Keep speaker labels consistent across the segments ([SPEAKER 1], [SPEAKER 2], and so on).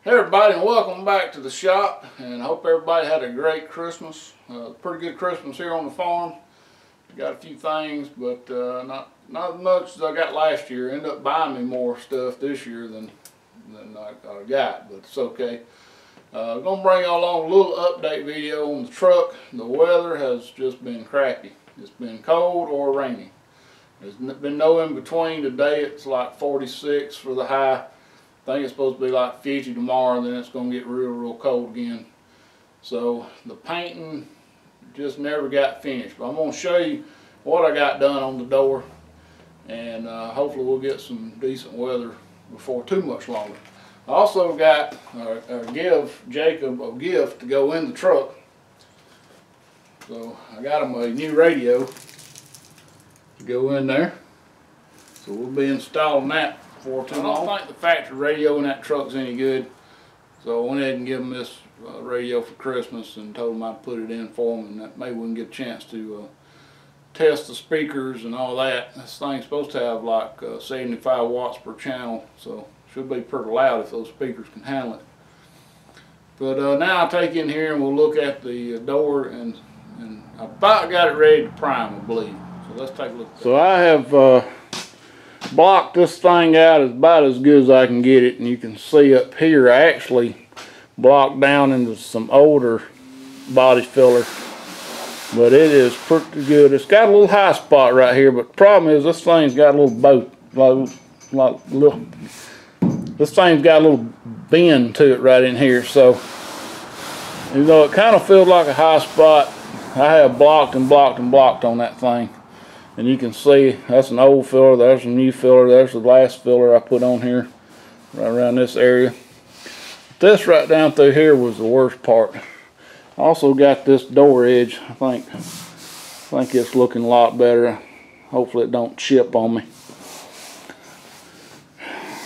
[SPEAKER 1] Hey everybody, and welcome back to the shop, and I hope everybody had a great Christmas. Pretty good Christmas here on the farm. Got a few things, but not as much as I got last year. Ended up buying me more stuff this year than I got, but it's okay. I'm going to bring y'all along a little update video on the truck. The weather has just been crappy. It's been cold or rainy. There's been no in between. Today it's like 46 for the high. I think it's supposed to be like 50 tomorrow, and then it's going to get real cold again. So the painting just never got finished. But I'm going to show you what I got done on the door, and hopefully we'll get some decent weather before too much longer. I also got give Jacob a gift to go in the truck. So I got him a new radio to go in there. So we'll be installing that before too long. I don't think the factory radio in that truck's any good, so I went ahead and gave him this radio for Christmas and told him I'd put it in for him, and that maybe we can get a chance to test the speakers and all that. This thing's supposed to have like 75 watts per channel, so should be pretty loud if those speakers can handle it. But now I'll take in here and we'll look at the door, and I about got it ready to prime, I believe. So let's take a look. So I have blocked this thing out as about as good as I can get it, and you can see up here I actually blocked down into some older body filler, but it is pretty good. It's got a little high spot right here, but the problem is this thing's got a little boat, this thing's got a little bend to it right in here, so even though it kind of feels like a high spot, I have blocked and blocked on that thing. And you can see that's an old filler, there's a new filler, there's the last filler I put on here, right around this area. This right down through here was the worst part. I also got this door edge. I think it's looking a lot better. Hopefully it don't chip on me.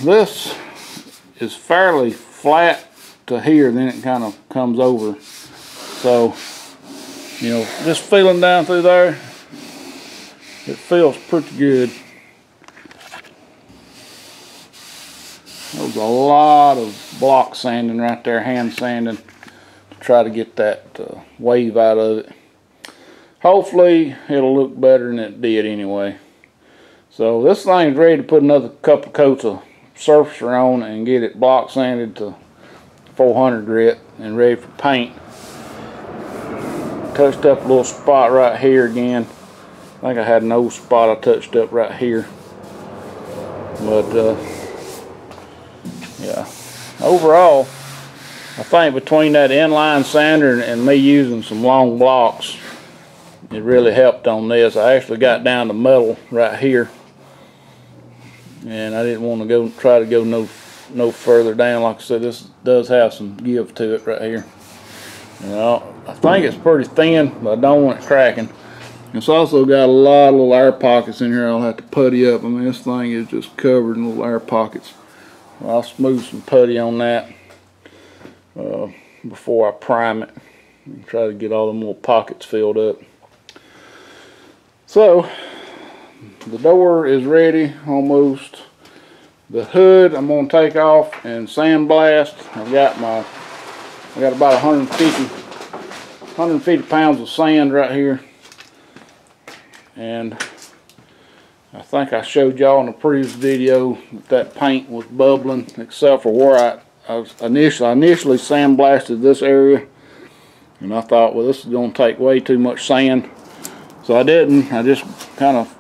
[SPEAKER 1] This is fairly flat to here, then it kind of comes over. So, you know, just feeling down through there, it feels pretty good. There was a lot of block sanding right there, hand sanding, to try to get that wave out of it. Hopefully it'll look better than it did anyway. So this thing's ready to put another couple coats of surfacer on and get it block sanded to 400 grit and ready for paint. Touched up a little spot right here again. I think I had an old spot I touched up right here, but yeah, overall I think between that inline sander and me using some long blocks, it really helped on this. I actually got down to metal right here, and I didn't want to try to go no further down. Like I said, this does have some give to it right here. You know, I think it's pretty thin, but I don't want it cracking. It's also got a lot of little air pockets in here I'll have to putty up. I mean, this thing is just covered in little air pockets. I'll smooth some putty on that before I prime it and try to get all them little pockets filled up. So the door is ready almost. The hood I'm going to take off and sandblast. I got about 150 pounds of sand right here. And I think I showed y'all in the previous video that paint was bubbling, except for where I initially sandblasted this area, and I thought, well, this is going to take way too much sand, so I didn't. I just kind of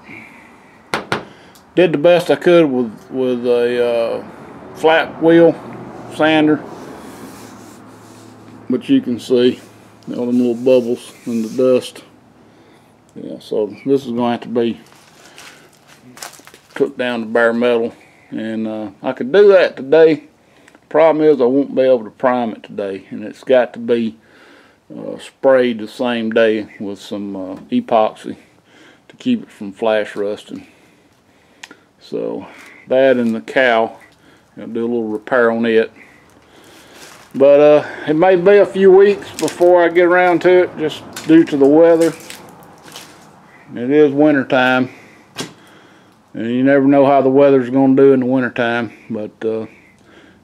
[SPEAKER 1] did the best I could with a flat wheel sander, but you can see all them little bubbles and the dust. Yeah, so this is going to have to be cooked down to bare metal, and I could do that today. Problem is I won't be able to prime it today, and it's got to be sprayed the same day with some epoxy to keep it from flash rusting. So that and the cow, I'll do a little repair on it. But it may be a few weeks before I get around to it, just due to the weather. It is winter time, and you never know how the weather's going to do in the winter time, but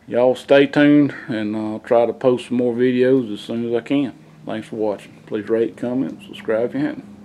[SPEAKER 1] Y'all stay tuned, and I'll try to post some more videos as soon as I can. Thanks for watching. Please rate, comment, subscribe if you haven't.